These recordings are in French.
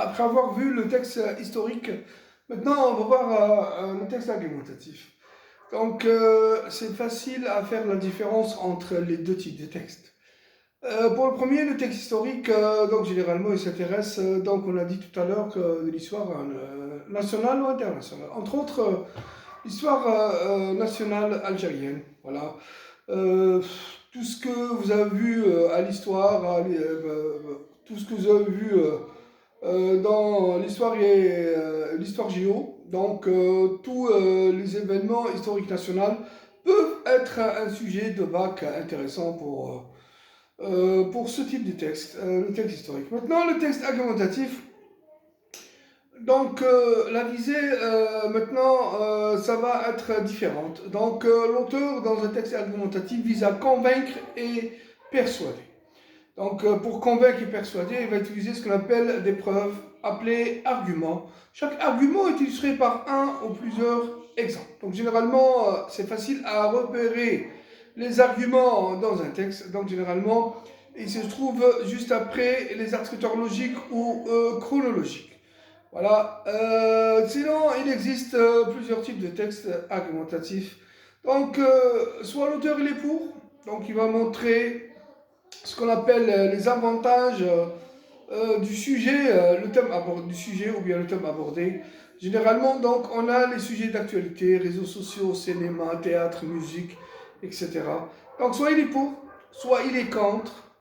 Après avoir vu le texte historique, maintenant on va voir le texte argumentatif. Donc c'est facile à faire la différence entre les deux types de textes. Pour le premier, le texte historique, donc généralement il s'intéresse, donc on a dit tout à l'heure, que de l'histoire nationale ou internationale. Entre autres, l'histoire nationale algérienne. Voilà. Euh, Tout ce que vous avez vu à l'histoire, tout ce que vous avez vu dans l'histoire géo, donc tous les événements historiques nationaux peuvent être un sujet de bac intéressant pour ce type de texte, le texte historique. Maintenant, le texte argumentatif, donc la visée maintenant, ça va être différente. Donc l'auteur dans un texte argumentatif vise à convaincre et persuader. Donc, pour convaincre et persuader, il va utiliser ce qu'on appelle des preuves appelées arguments. Chaque argument est illustré par un ou plusieurs exemples. Donc, généralement, c'est facile à repérer les arguments dans un texte. Donc, généralement, il se trouve juste après les articles logiques ou chronologiques. Voilà. Sinon, il existe plusieurs types de textes argumentatifs. Donc, soit l'auteur il est pour, donc il va montrer ce qu'on appelle les avantages du sujet, le thème du sujet ou bien le thème abordé. Généralement, donc, on a les sujets d'actualité, réseaux sociaux, cinéma, théâtre, musique, etc. Donc, soit il est pour, soit il est contre,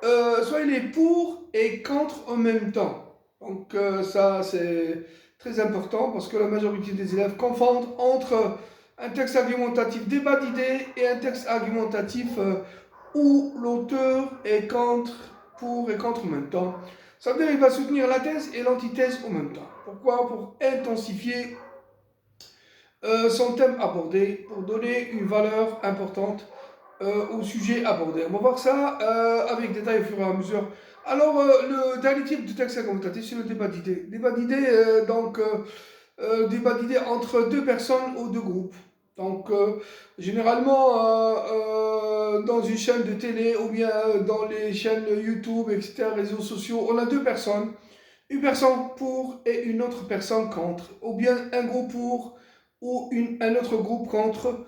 soit il est pour et contre en même temps. Donc, ça, c'est très important parce que la majorité des élèves confondent entre un texte argumentatif débat d'idées et un texte argumentatif où l'auteur est contre, pour et contre en même temps. Ça veut dire qu'il va soutenir la thèse et l'antithèse en même temps. Pourquoi? Pour intensifier son thème abordé, pour donner une valeur importante au sujet abordé. On va voir ça avec détail au fur et à mesure. Alors, le dernier type de texte argumentatif, c'est le débat d'idées. Débat d'idées, débat d'idées entre deux personnes ou deux groupes. Donc, généralement, dans une chaîne de télé ou bien dans les chaînes YouTube, etc., réseaux sociaux, on a deux personnes. Une personne pour et une autre personne contre. Ou bien un groupe pour ou un autre groupe contre.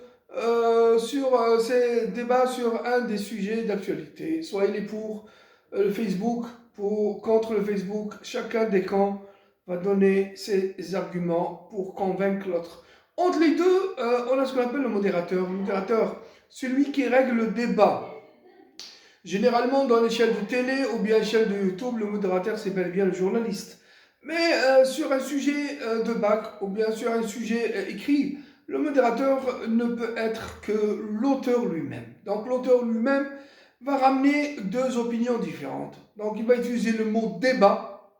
Sur ces débats sur un des sujets d'actualité. Soit il est pour le Facebook, contre le Facebook. Chacun des camps va donner ses arguments pour convaincre l'autre. Entre les deux, on a ce qu'on appelle le modérateur. Le modérateur, celui qui règle le débat. Généralement, dans les chaînes de télé ou bien les chaînes de YouTube, le modérateur, c'est bel et bien le journaliste. Mais sur un sujet de bac ou bien sur un sujet écrit, le modérateur ne peut être que l'auteur lui-même. Donc l'auteur lui-même va ramener deux opinions différentes. Donc il va utiliser le mot débat,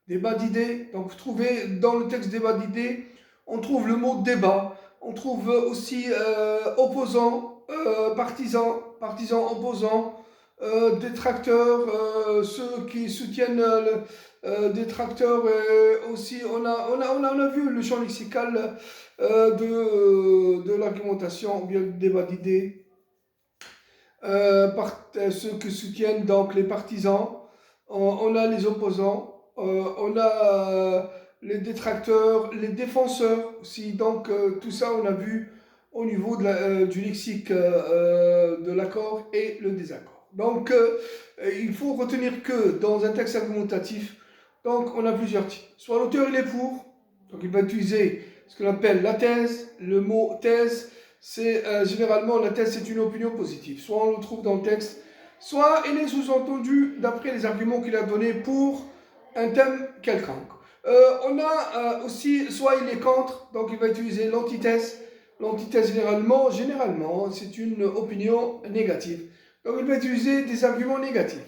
débat d'idées. Donc vous trouvez dans le texte débat d'idées, on trouve le mot débat. On trouve aussi opposant, partisan, partisan opposant, détracteurs, ceux qui soutiennent détracteurs. Aussi, on a vu le champ lexical de l'argumentation ou bien du débat d'idées. Ceux qui soutiennent donc les partisans, on a les opposants, on a les détracteurs, les défenseurs aussi. Donc tout ça on a vu au niveau du lexique de l'accord et le désaccord. Donc il faut retenir que dans un texte argumentatif, donc on a plusieurs types. Soit l'auteur il est pour, donc il va utiliser ce qu'on appelle la thèse. Le mot thèse, c'est généralement la thèse, c'est une opinion positive. Soit on le trouve dans le texte, soit il est sous-entendu d'après les arguments qu'il a donnés pour un thème quelconque. On a aussi, soit il est contre, donc il va utiliser l'antithèse. L'antithèse généralement, c'est une opinion négative. Donc il va utiliser des arguments négatifs.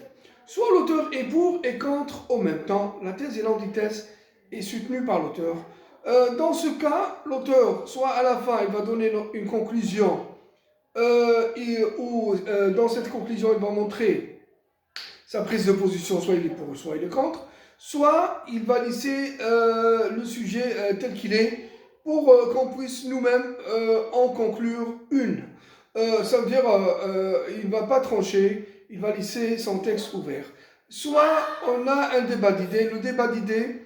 Soit l'auteur est pour et contre en même temps. La thèse et l'antithèse est soutenue par l'auteur. Dans ce cas, l'auteur, soit à la fin, il va donner une conclusion, ou dans cette conclusion, il va montrer sa prise de position, soit il est pour, soit il est contre, soit il va laisser le sujet tel qu'il est pour qu'on puisse nous-mêmes en conclure une. Ça veut dire il ne va pas trancher, il va laisser son texte ouvert. soit on a un débat d'idées. Le débat d'idées,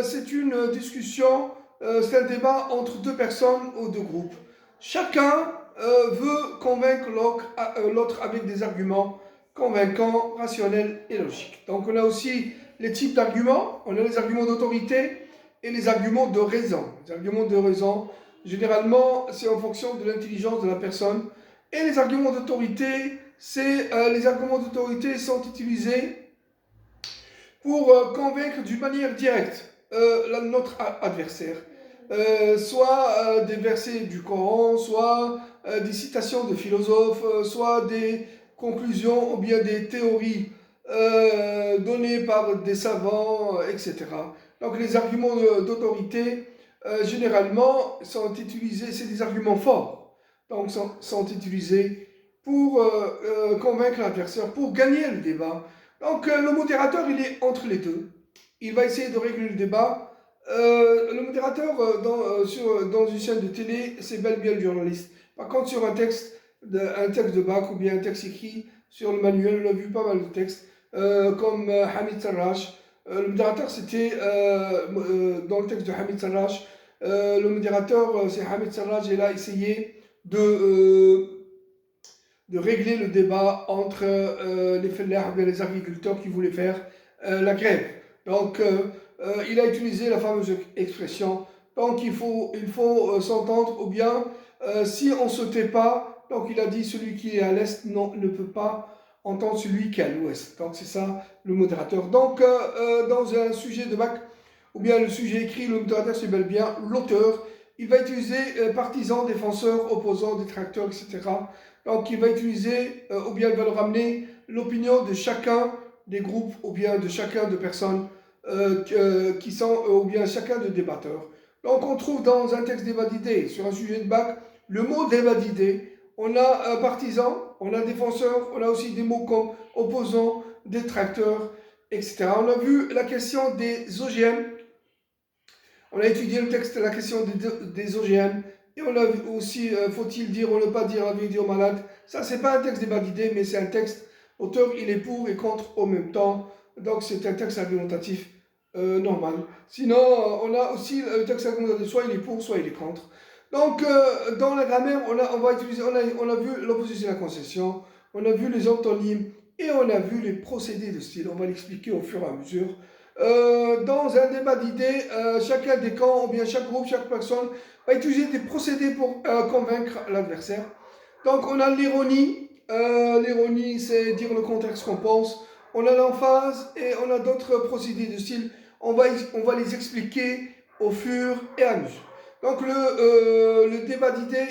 c'est une discussion, c'est un débat entre deux personnes ou deux groupes. Chacun veut convaincre l'autre avec des arguments convaincants, rationnels et logiques. Donc on a aussi les types d'arguments. On a les arguments d'autorité et les arguments de raison. Les arguments de raison, généralement, c'est en fonction de l'intelligence de la personne. Et les arguments d'autorité, les arguments d'autorité sont utilisés pour convaincre d'une manière directe notre adversaire. Soit des versets du Coran, soit des citations de philosophes, soit des conclusions ou bien des théories données par des savants, etc. Donc les arguments d'autorité, généralement, sont utilisés, c'est des arguments forts, donc sont utilisés pour convaincre l'adversaire, pour gagner le débat. Donc le modérateur, il est entre les deux. Il va essayer de régler le débat. Le modérateur dans une chaîne de télé, c'est bel bien le journaliste. Par contre, sur un texte de bac ou bien un texte écrit sur le manuel, on a vu pas mal de textes, comme Hamid Sarraj. Le modérateur, c'était dans le texte de Hamid Sarraj. Le modérateur, c'est Hamid Sarraj, et il a essayé de régler le débat entre les fellahs et les agriculteurs qui voulaient faire la grève. Donc, il a utilisé la fameuse expression, donc il faut s'entendre, ou bien si on ne se tait pas, donc il a dit celui qui est à l'est ne peut pas entendre celui qui est à l'ouest. Donc c'est ça le modérateur. Donc dans un sujet de bac, ou bien le sujet écrit, le modérateur c'est bel bien l'auteur. Il va utiliser partisans, défenseurs, opposants, détracteurs, etc. Donc il va utiliser, ou bien il va le ramener l'opinion de chacun des groupes, ou bien de chacun de personnes qui sont, ou bien chacun de débatteurs. Donc on trouve dans un texte débat d'idées, sur un sujet de bac, le mot débat d'idées. On a partisan, on a défenseur, on a aussi des mots comme opposant, détracteur, etc. On a vu la question des OGM. On a étudié le texte, la question des OGM. Et on a vu aussi, faut-il dire ou ne pas dire la vérité aux malades. Ça, c'est pas un texte débat d'idées, mais c'est un texte, l'auteur, il est pour et contre en même temps. Donc, c'est un texte argumentatif normal. Sinon, on a aussi le texte argumentatif, soit il est pour, soit il est contre. Donc, dans la grammaire, on va utiliser, on a vu l'opposition à la concession, on a vu les antonymes et on a vu les procédés de style. On va l'expliquer au fur et à mesure. Dans un débat d'idées, chacun des camps, ou bien chaque groupe, chaque personne va utiliser des procédés pour convaincre l'adversaire. Donc on a l'ironie. L'ironie, c'est dire le contraire de ce qu'on pense. On a l'emphase et on a d'autres procédés de style. On va les expliquer au fur et à mesure. Donc le débat d'idées,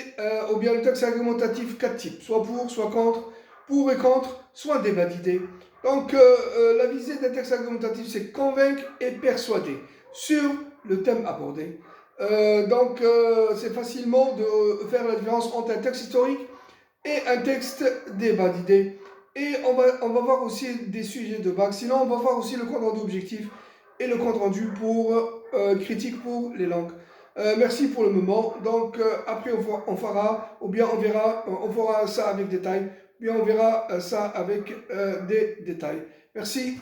ou bien le texte argumentatif, 4 types. Soit pour et contre, soit un débat d'idées. Donc, la visée d'un texte argumentatif, c'est convaincre et persuader sur le thème abordé. Donc, c'est facilement de faire la différence entre un texte historique et un texte débat d'idées. Et on va voir aussi des sujets de bac. Sinon, on va voir aussi le compte rendu objectif et le compte rendu critique pour les langues. Merci pour le moment. Donc, après, on fera, ou bien on fera ça avec détail, puis on verra ça avec des détails. Merci.